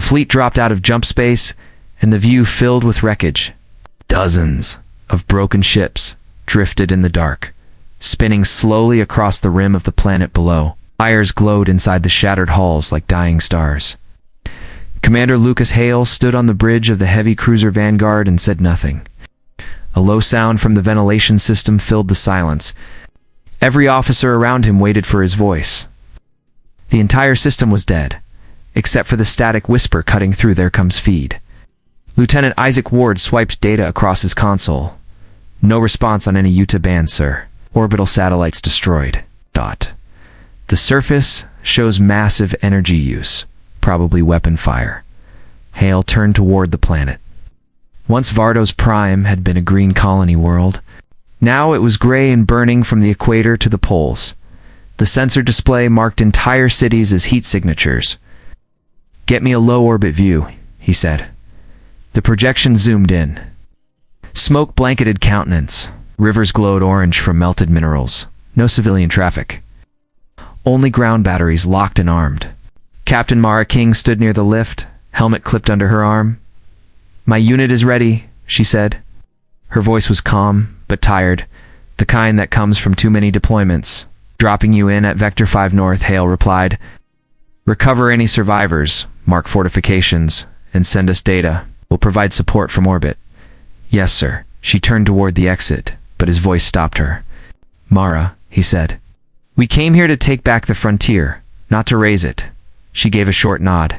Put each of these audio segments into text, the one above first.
The fleet dropped out of jump space, and the view filled with wreckage. Dozens of broken ships drifted in the dark, spinning slowly across the rim of the planet below. Fires glowed inside the shattered hulls like dying stars. Commander Lucas Hale stood on the bridge of the heavy cruiser Vanguard and said nothing. A low sound from the ventilation system filled the silence. Every officer around him waited for his voice. The entire system was dead, except for the static whisper cutting through "There comes feed." Lieutenant Isaac Ward swiped data across his console. "No response on any Utah bands, sir. Orbital satellites destroyed. The surface shows massive energy use, probably weapon fire." Hale turned toward the planet. Once Vardos Prime had been a green colony world. Now it was gray and burning from the equator to the poles. The sensor display marked entire cities as heat signatures. "Get me a low-orbit view," he said. The projection zoomed in. Smoke blanketed countenance. Rivers glowed orange from melted minerals. No civilian traffic. Only ground batteries locked and armed. Captain Mara King stood near the lift, helmet clipped under her arm. "My unit is ready," she said. Her voice was calm, but tired, the kind that comes from too many deployments. "Dropping you in at Vector 5 North," Hale replied. "Recover any survivors, mark fortifications, and send us data. We'll provide support from orbit." "Yes, sir." She turned toward the exit, but his voice stopped her. "Mara," he said. "We came here to take back the frontier, not to raise it." She gave a short nod.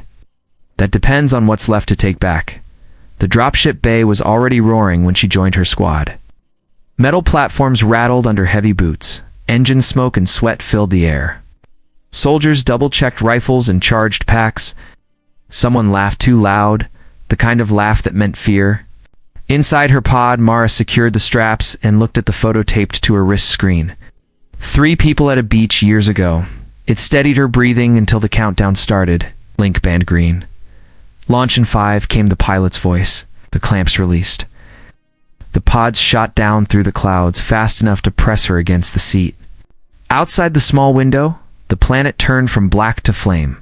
"That depends on what's left to take back." The dropship bay was already roaring when she joined her squad. Metal platforms rattled under heavy boots. Engine smoke and sweat filled the air. Soldiers double-checked rifles and charged packs. Someone laughed too loud, the kind of laugh that meant fear. Inside her pod, Mara secured the straps and looked at the photo taped to her wrist screen. 3 people at a beach years ago. It steadied her breathing until the countdown started. Link band green. "Launch in 5, came the pilot's voice. The clamps released. The pods shot down through the clouds fast enough to press her against the seat. Outside the small window, the planet turned from black to flame.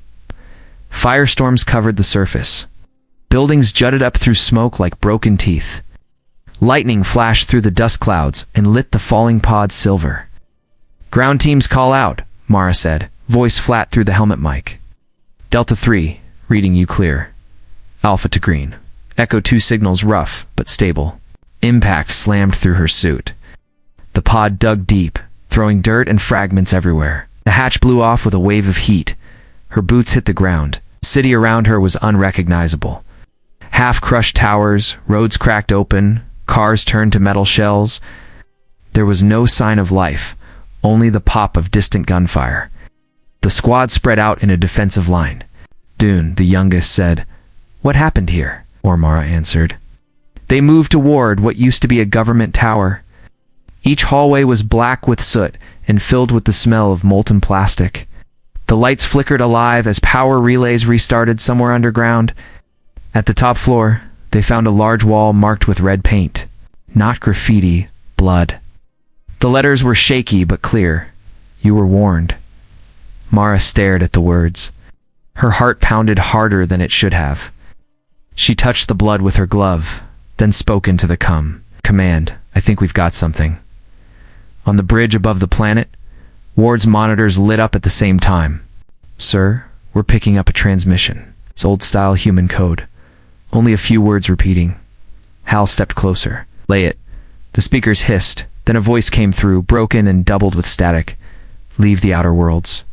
Firestorms covered the surface. Buildings jutted up through smoke like broken teeth. Lightning flashed through the dust clouds and lit the falling pods silver. "Ground teams call out," Mara said, voice flat through the helmet mic. "Delta 3, reading you clear. Alpha to green. Echo 2 signals rough, but stable." Impact slammed through her suit. The pod dug deep, throwing dirt and fragments everywhere. The hatch blew off with a wave of heat. Her boots hit the ground. The city around her was unrecognizable. Half-crushed towers, roads cracked open, cars turned to metal shells. There was no sign of life, only the pop of distant gunfire. The squad spread out in a defensive line. Dune, the youngest, said, "What happened here?" Mara answered. They moved toward what used to be a government tower. Each hallway was black with soot and filled with the smell of molten plastic. The lights flickered alive as power relays restarted somewhere underground. At the top floor, they found a large wall marked with red paint. Not graffiti, blood. The letters were shaky but clear. "You were warned." Mara stared at the words. Her heart pounded harder than it should have. She touched the blood with her glove, then spoke into the command. "I think we've got something." On the bridge above the planet, Ward's monitors lit up at the same time. "Sir, we're picking up a transmission. It's old-style human code. Only a few words repeating." Hal stepped closer. "Lay it." The speakers hissed, then a voice came through, broken and doubled with static. "Leave the outer worlds.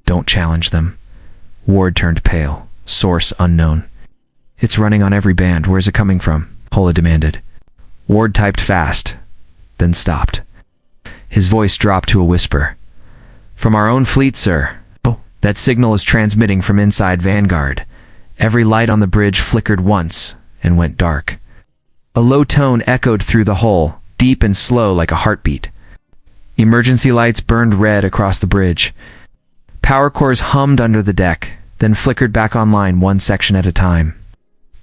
Don't challenge them." Ward turned pale. Source unknown. "It's running on every band. Where's it coming from?" Hola demanded. Ward typed fast, then stopped. His voice dropped to a whisper. "From our own fleet, sir. Oh, that signal is transmitting from inside Vanguard." Every light on the bridge flickered once and went dark. A low tone echoed through the hull, deep and slow like a heartbeat. Emergency lights burned red across the bridge. Power cores hummed under the deck, then flickered back online one section at a time.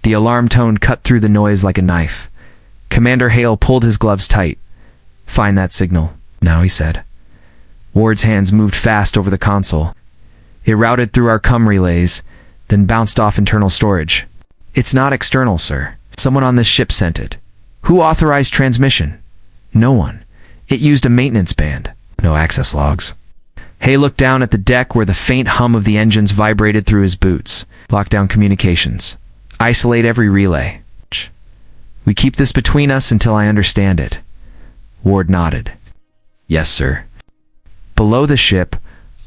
The alarm tone cut through the noise like a knife. Commander Hale pulled his gloves tight. "Find that signal now," he said. Ward's hands moved fast over the console. It routed through our relays, then bounced off internal storage. It's not external, sir. Someone on this ship sent it. Who authorized transmission? No one. It used a maintenance band. No access logs. Hay looked down at the deck where the faint hum of the engines vibrated through his boots. Lock down communications. Isolate every relay. We keep this between us until I understand it. Ward nodded. Yes, sir. Below the ship,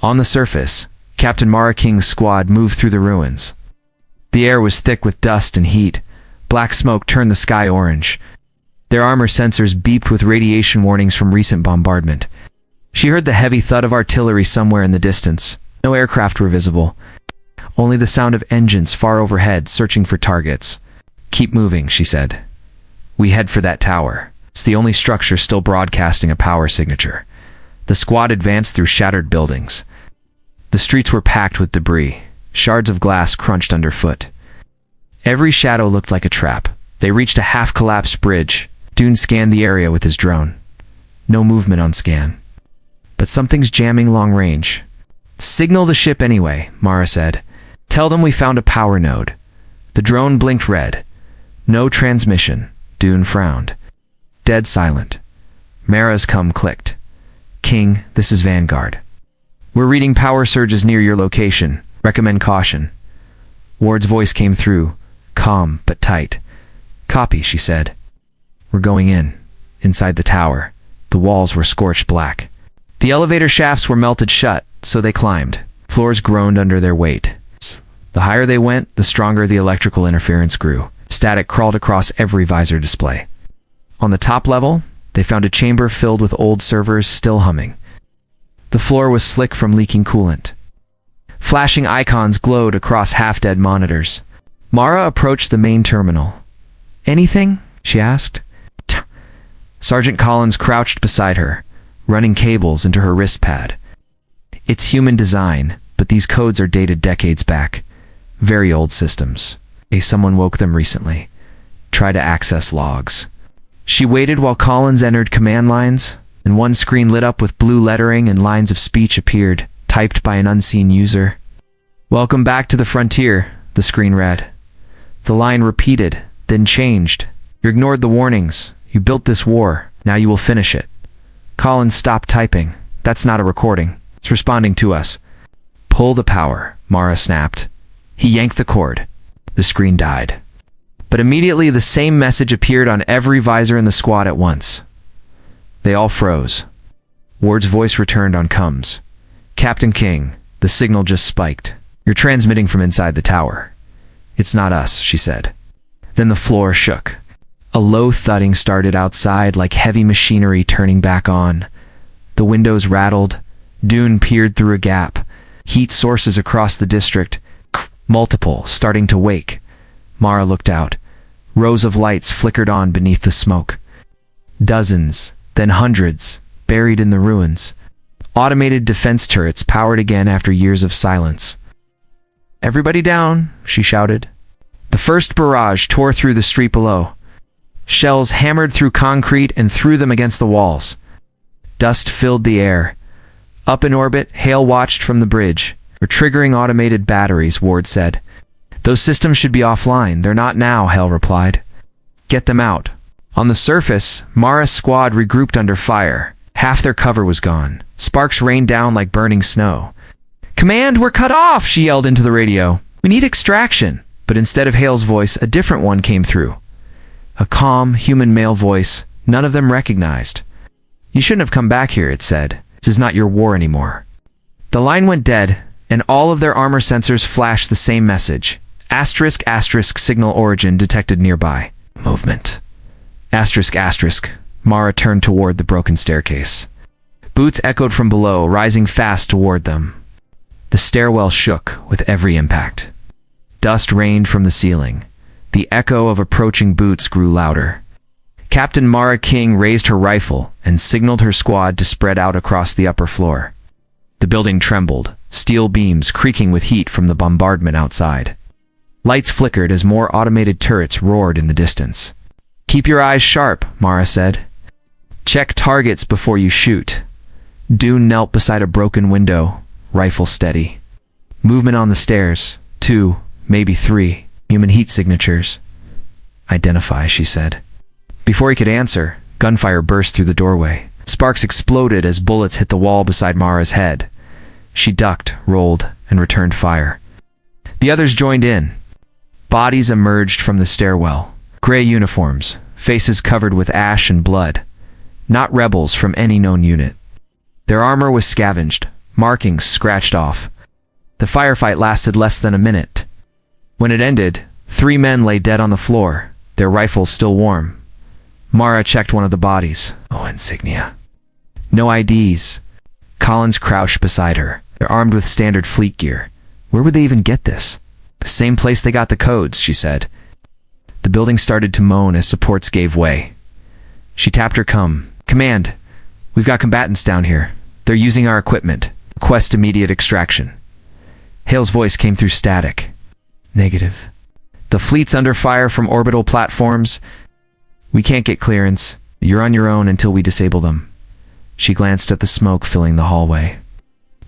on the surface, Captain Mara King's squad moved through the ruins. The air was thick with dust and heat. Black smoke turned the sky orange. Their armor sensors beeped with radiation warnings from recent bombardment. She heard the heavy thud of artillery somewhere in the distance. No aircraft were visible. Only the sound of engines far overhead searching for targets. Keep moving, she said. We head for that tower. It's the only structure still broadcasting a power signature. The squad advanced through shattered buildings. The streets were packed with debris. Shards of glass crunched underfoot. Every shadow looked like a trap. They reached a half-collapsed bridge. Dune scanned the area with his drone. No movement on scan. But something's jamming long range. Signal the ship anyway, Mara said. Tell them we found a power node. The drone blinked red. No transmission. Dune frowned. Dead silent. Mara's come clicked. King, this is Vanguard. We're reading power surges near your location. Recommend caution. Ward's voice came through, calm but tight. Copy, she said. We're going in. Inside the tower. The walls were scorched black. The elevator shafts were melted shut, so they climbed. Floors groaned under their weight. The higher they went, the stronger the electrical interference grew. Static crawled across every visor display. On the top level, they found a chamber filled with old servers still humming. The floor was slick from leaking coolant. Flashing icons glowed across half-dead monitors. Mara approached the main terminal. Anything? She asked. Sergeant Collins crouched beside her, running cables into her wrist pad. It's human design, but these codes are dated decades back. Very old systems. Someone woke them recently. Try to access logs. She waited while Collins entered command lines, and one screen lit up with blue lettering and lines of speech appeared, typed by an unseen user. Welcome back to the frontier, the screen read. The line repeated, then changed. You ignored the warnings. You built this war. Now you will finish it. Collins stopped typing. That's not a recording. It's responding to us. Pull the power, Mara snapped. He yanked the cord. The screen died. But immediately the same message appeared on every visor in the squad at once. They all froze. Ward's voice returned on comms. Captain King, the signal just spiked. You're transmitting from inside the tower. It's not us, she said. Then the floor shook. A low thudding started outside like heavy machinery turning back on. The windows rattled. Dune peered through a gap. Heat sources across the district. Multiple, starting to wake. Mara looked out. Rows of lights flickered on beneath the smoke. Dozens, then hundreds, buried in the ruins. Automated defense turrets powered again after years of silence. Everybody down, she shouted. The first barrage tore through the street below. Shells hammered through concrete and threw them against the walls. Dust filled the air. Up in orbit, Hale watched from the bridge. We're triggering automated batteries, Ward said. Those systems should be offline. They're not now, Hale replied. Get them out. On the surface, Mara's squad regrouped under fire. Half their cover was gone. Sparks rained down like burning snow. Command, we're cut off, she yelled into the radio. We need extraction. But instead of Hale's voice, a different one came through. A calm, human male voice, none of them recognized. You shouldn't have come back here, it said. This is not your war anymore. The line went dead, and all of their armor sensors flashed the same message. Asterisk, asterisk, signal origin detected nearby. Movement. Asterisk, asterisk. Mara turned toward the broken staircase. Boots echoed from below, rising fast toward them. The stairwell shook with every impact. Dust rained from the ceiling. The echo of approaching boots grew louder. Captain Mara King raised her rifle and signaled her squad to spread out across the upper floor. The building trembled, steel beams creaking with heat from the bombardment outside. Lights flickered as more automated turrets roared in the distance. Keep your eyes sharp, Mara said. Check targets before you shoot. Dune knelt beside a broken window, rifle steady. Movement on the stairs. 2, Maybe 3. Human heat signatures. Identify, she said. Before he could answer, gunfire burst through the doorway. Sparks exploded as bullets hit the wall beside Mara's head. She ducked, rolled, and returned fire. The others joined in. Bodies emerged from the stairwell. Gray uniforms, faces covered with ash and blood. Not rebels from any known unit. Their armor was scavenged, markings scratched off. The firefight lasted less than a minute. When it ended, 3 men lay dead on the floor, their rifles still warm. Mara checked one of the bodies. Oh, insignia. No IDs. Collins crouched beside her. They're armed with standard fleet gear. Where would they even get this? The same place they got the codes, she said. The building started to moan as supports gave way. She tapped her Command, we've got combatants down here. They're using our equipment. Request immediate extraction. Hale's voice came through static. Negative. The fleet's under fire from orbital platforms. We can't get clearance. You're on your own until we disable them. She glanced at the smoke filling the hallway.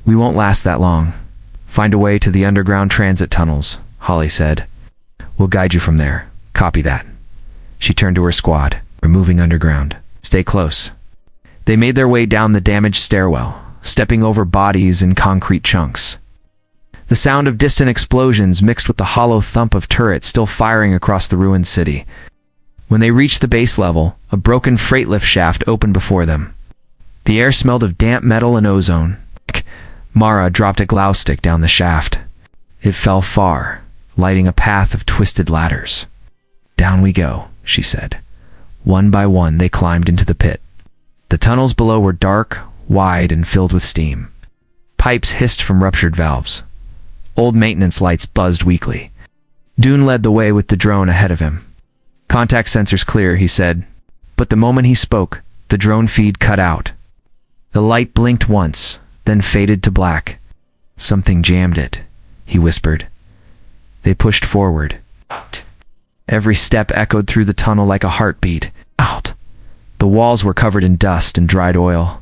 We won't last that long. Find a way to the underground transit tunnels, Holly said. We'll guide you from there. Copy that. She turned to her squad. We're moving underground. Stay close. They made their way down the damaged stairwell, stepping over bodies and concrete chunks. The sound of distant explosions mixed with the hollow thump of turrets still firing across the ruined city. When they reached the base level, a broken freight lift shaft opened before them. The air smelled of damp metal and ozone. Mara dropped a glow stick down the shaft. It fell far, lighting a path of twisted ladders. Down we go, she said. One by one, they climbed into the pit. The tunnels below were dark, wide, and filled with steam. Pipes hissed from ruptured valves. Old maintenance lights buzzed weakly. Dune led the way with the drone ahead of him. Contact sensors clear, he said. But the moment he spoke, the drone feed cut out. The light blinked once, then faded to black. Something jammed it, he whispered. They pushed forward. Out. Every step echoed through the tunnel like a heartbeat. Out. The walls were covered in dust and dried oil.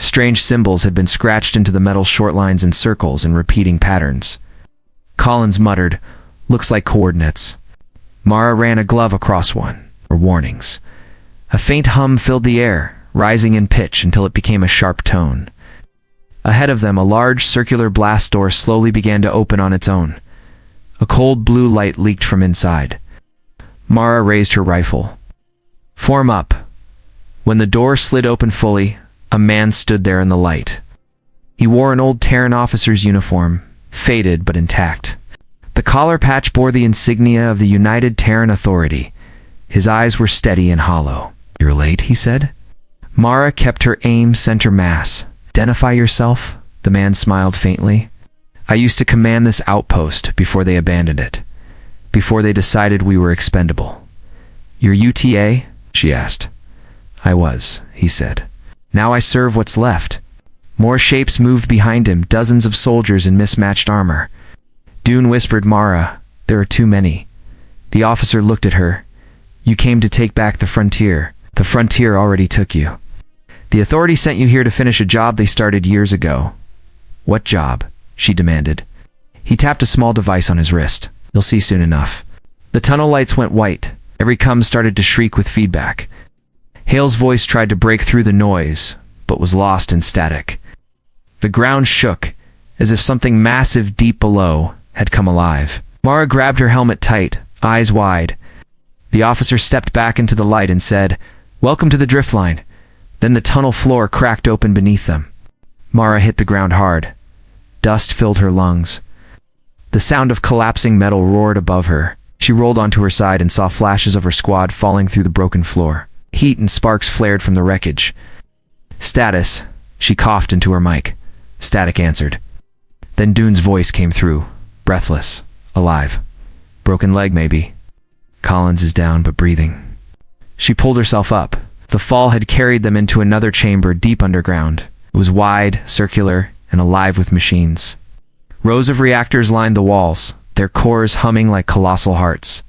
Strange symbols had been scratched into the metal short lines and circles in repeating patterns. Collins muttered, "Looks like coordinates." Mara ran a glove across one, or warnings. A faint hum filled the air, rising in pitch until it became a sharp tone. Ahead of them, a large circular blast door slowly began to open on its own. A cold blue light leaked from inside. Mara raised her rifle. Form up. When the door slid open fully, a man stood there in the light. He wore an old Terran officer's uniform, faded but intact. The collar patch bore the insignia of the United Terran Authority. His eyes were steady and hollow. "You're late," he said. Mara kept her aim center mass. "Identify yourself," the man smiled faintly. "I used to command this outpost before they abandoned it. Before they decided we were expendable." "Your UTA?" she asked. "I was," he said. "Now I serve what's left." More shapes moved behind him, dozens of soldiers in mismatched armor. Dune whispered, "Mara, there are too many." The officer looked at her. "You came to take back the frontier. The frontier already took you. The authority sent you here to finish a job they started years ago." "What job?" she demanded. He tapped a small device on his wrist. "You'll see soon enough." The tunnel lights went white. Every comm started to shriek with feedback. Hale's voice tried to break through the noise, but was lost in static. The ground shook, as if something massive deep below had come alive. Mara grabbed her helmet tight, eyes wide. The officer stepped back into the light and said, "Welcome to the drift line." Then the tunnel floor cracked open beneath them. Mara hit the ground hard. Dust filled her lungs. The sound of collapsing metal roared above her. She rolled onto her side and saw flashes of her squad falling through the broken floor. Heat and sparks flared from the wreckage. "Status," she coughed into her mic. Static answered. Then Dune's voice came through, breathless, alive. "Broken leg, maybe." "Collins is down, but breathing." She pulled herself up. The fall had carried them into another chamber deep underground. It was wide, circular, and alive with machines. Rows of reactors lined the walls, their cores humming like colossal hearts.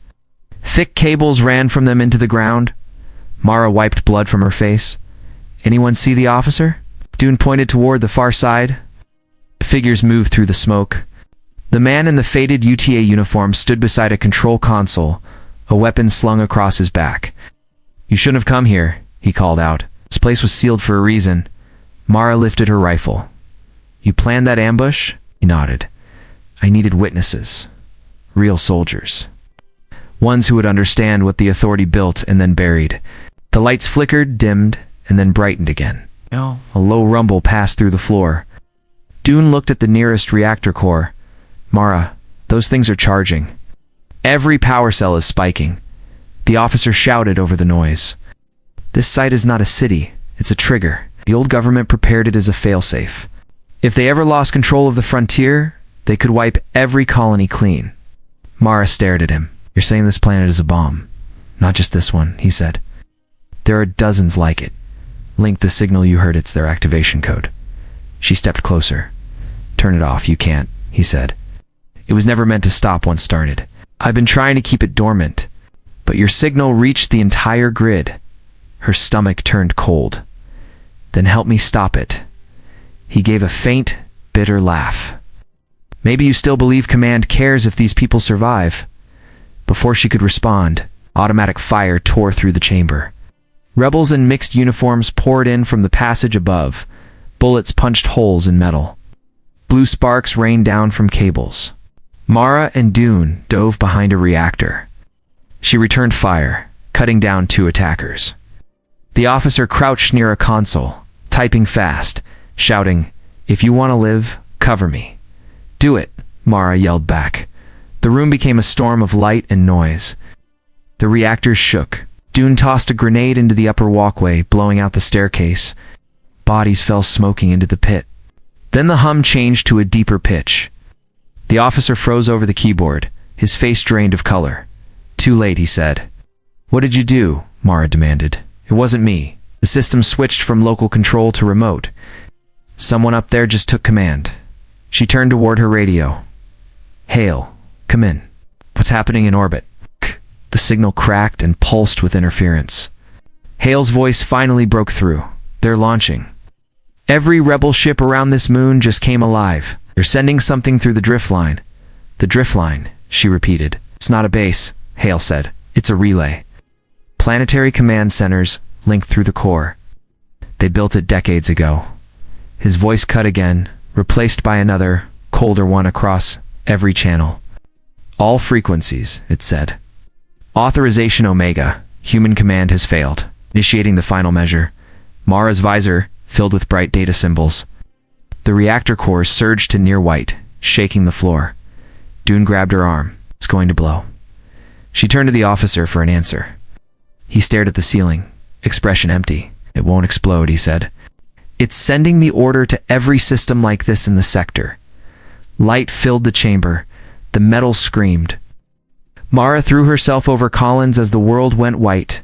Thick cables ran from them into the ground. Mara wiped blood from her face. "Anyone see the officer?" Dune pointed toward the far side. Figures moved through the smoke. The man in the faded UTA uniform stood beside a control console, a weapon slung across his back. "You shouldn't have come here," he called out. "This place was sealed for a reason." Mara lifted her rifle. "You planned that ambush?" He nodded. "I needed witnesses. Real soldiers. Ones who would understand what the authority built and then buried." The lights flickered, dimmed, and then brightened again. A low rumble passed through the floor. Dune looked at the nearest reactor core. "Mara, those things are charging. Every power cell is spiking." The officer shouted over the noise. "This site is not a city, it's a trigger. The old government prepared it as a failsafe. If they ever lost control of the frontier, they could wipe every colony clean." Mara stared at him. "You're saying this planet is a bomb?" "Not just this one," he said. "There are dozens like it. Link the signal you heard, it's their activation code." She stepped closer. "Turn it off, you can't," he said. "It was never meant to stop once started. I've been trying to keep it dormant, but your signal reached the entire grid." Her stomach turned cold. "Then help me stop it." He gave a faint, bitter laugh. "Maybe you still believe Command cares if these people survive." Before she could respond, automatic fire tore through the chamber. Rebels in mixed uniforms poured in from the passage above. Bullets punched holes in metal. Blue sparks rained down from cables. Mara and Dune dove behind a reactor. She returned fire, cutting down 2 attackers. The officer crouched near a console, typing fast, shouting, "If you want to live, cover me." "Do it," Mara yelled back. The room became a storm of light and noise. The reactors shook. Dune tossed a grenade into the upper walkway, blowing out the staircase. Bodies fell smoking into the pit. Then the hum changed to a deeper pitch. The officer froze over the keyboard, his face drained of color. "Too late," he said. "What did you do?" Mara demanded. "It wasn't me. The system switched from local control to remote. Someone up there just took command." She turned toward her radio. "Hale, come in. What's happening in orbit?" The signal cracked and pulsed with interference. Hale's voice finally broke through. "They're launching. Every rebel ship around this moon just came alive. They're sending something through the drift line." "The drift line," she repeated. "It's not a base," Hale said. "It's a relay. Planetary command centers linked through the core. They built it decades ago." His voice cut again, replaced by another, colder one across every channel. "All frequencies," it said. "Authorization Omega. Human command has failed. Initiating the final measure." Mara's visor filled with bright data symbols. The reactor cores surged to near white, shaking the floor. Dune grabbed her arm. "It's going to blow." She turned to the officer for an answer. He stared at the ceiling, expression empty. "It won't explode," he said. "It's sending the order to every system like this in the sector." Light filled the chamber. The metal screamed. Mara threw herself over Collins as the world went white.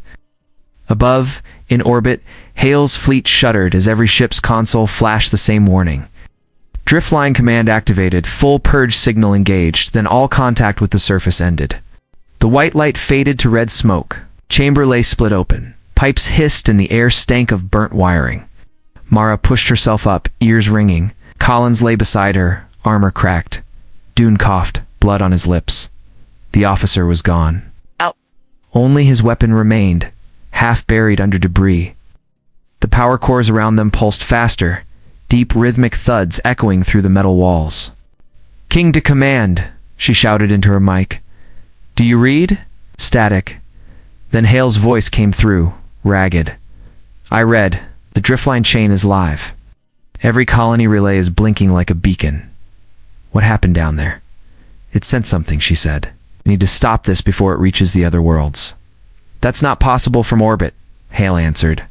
Above, in orbit, Hale's fleet shuddered as every ship's console flashed the same warning. Driftline command activated, full purge signal engaged, then all contact with the surface ended. The white light faded to red smoke. Chamber lay split open. Pipes hissed and the air stank of burnt wiring. Mara pushed herself up, ears ringing. Collins lay beside her, armor cracked. Dune coughed, blood on his lips. The officer was gone. Out. Only his weapon remained, half buried under debris. The power cores around them pulsed faster, deep rhythmic thuds echoing through the metal walls. "King to command," she shouted into her mic. "Do you read?" Static. Then Hale's voice came through, ragged. "I read. The driftline chain is live. Every colony relay is blinking like a beacon." "What happened down there?" "It sent something," she said. "We need to stop this before it reaches the other worlds." "That's not possible from orbit," Hale answered.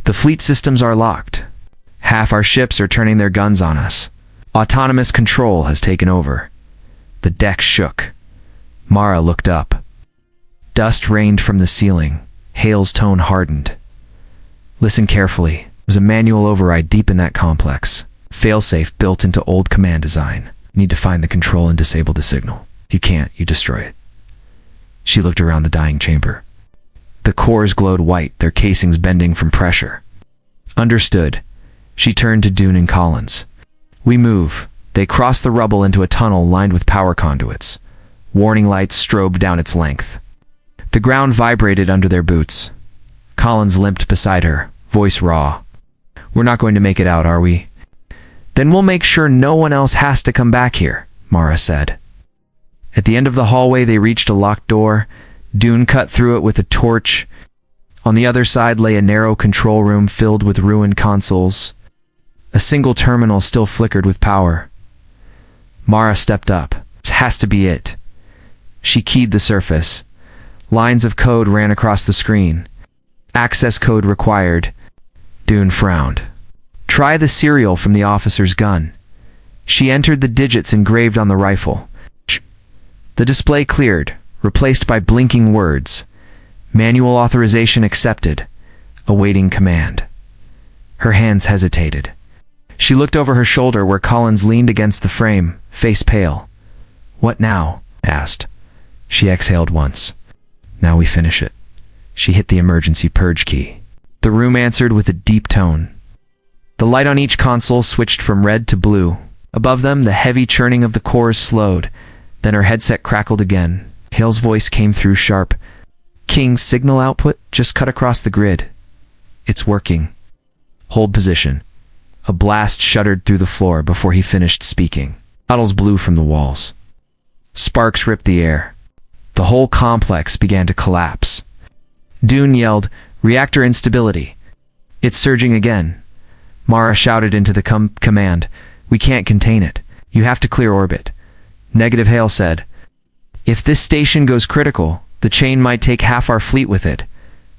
"The fleet systems are locked. Half our ships are turning their guns on us. Autonomous control has taken over." The deck shook. Mara looked up. Dust rained from the ceiling. Hale's tone hardened. "Listen carefully. There's a manual override deep in that complex. Failsafe built into old command design. You need to find the control and disable the signal. If you can't, you destroy it." She looked around the dying chamber. The cores glowed white, their casings bending from pressure. "Understood." She turned to Dune and Collins. "We move. They crossed the rubble into a tunnel lined with power conduits. Warning lights strobed down its length. The ground vibrated under their boots. Collins limped beside her, voice raw. "We're not going to make it out, are we?" "Then we'll make sure no one else has to come back here," Mara said. At the end of the hallway, they reached a locked door. Dune cut through it with a torch. On the other side lay a narrow control room filled with ruined consoles. A single terminal still flickered with power. Mara stepped up. "This has to be it." She keyed the surface. Lines of code ran across the screen. "Access code required." Dune frowned. "Try the serial from the officer's gun." She entered the digits engraved on the rifle. The display cleared, replaced by blinking words. "Manual authorization accepted. Awaiting command." Her hands hesitated. She looked over her shoulder where Collins leaned against the frame, face pale. "What now?" asked. She exhaled once. "Now we finish it." She hit the emergency purge key. The room answered with a deep tone. The light on each console switched from red to blue. Above them, the heavy churning of the cores slowed. Then her headset crackled again. Hale's voice came through sharp. "King's signal output just cut across the grid. It's working. Hold position." A blast shuddered through the floor before he finished speaking. Puddles blew from the walls. Sparks ripped the air. The whole complex began to collapse. Dune yelled, "Reactor instability." "It's surging again." Mara shouted into the command, "We can't contain it. You have to clear orbit." "Negative," Hale said. "If this station goes critical, the chain might take half our fleet with it.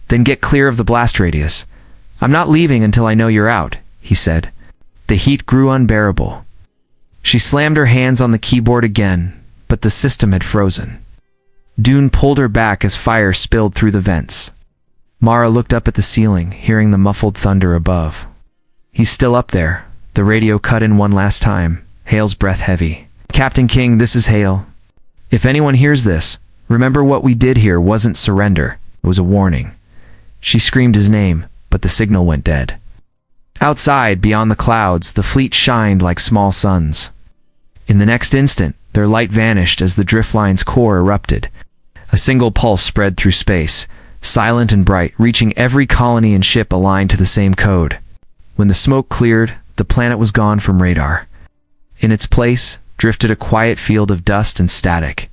Then get clear of the blast radius." "I'm not leaving until I know you're out," he said. The heat grew unbearable. She slammed her hands on the keyboard again, but the system had frozen. Dune pulled her back as fire spilled through the vents. Mara looked up at the ceiling, hearing the muffled thunder above. "He's still up there." The radio cut in one last time, Hale's breath heavy. "Captain King, this is Hale. If anyone hears this, remember what we did here wasn't surrender. It was a warning." She screamed his name, but the signal went dead. Outside, beyond the clouds, the fleet shined like small suns. In the next instant, their light vanished as the driftline's core erupted. A single pulse spread through space, silent and bright, reaching every colony and ship aligned to the same code. When the smoke cleared, the planet was gone from radar. In its place, drifted a quiet field of dust and static.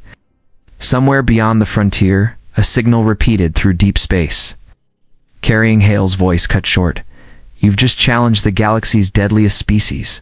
Somewhere beyond the frontier, a signal repeated through deep space. Carrying Hale's voice cut short. "You've just challenged the galaxy's deadliest species."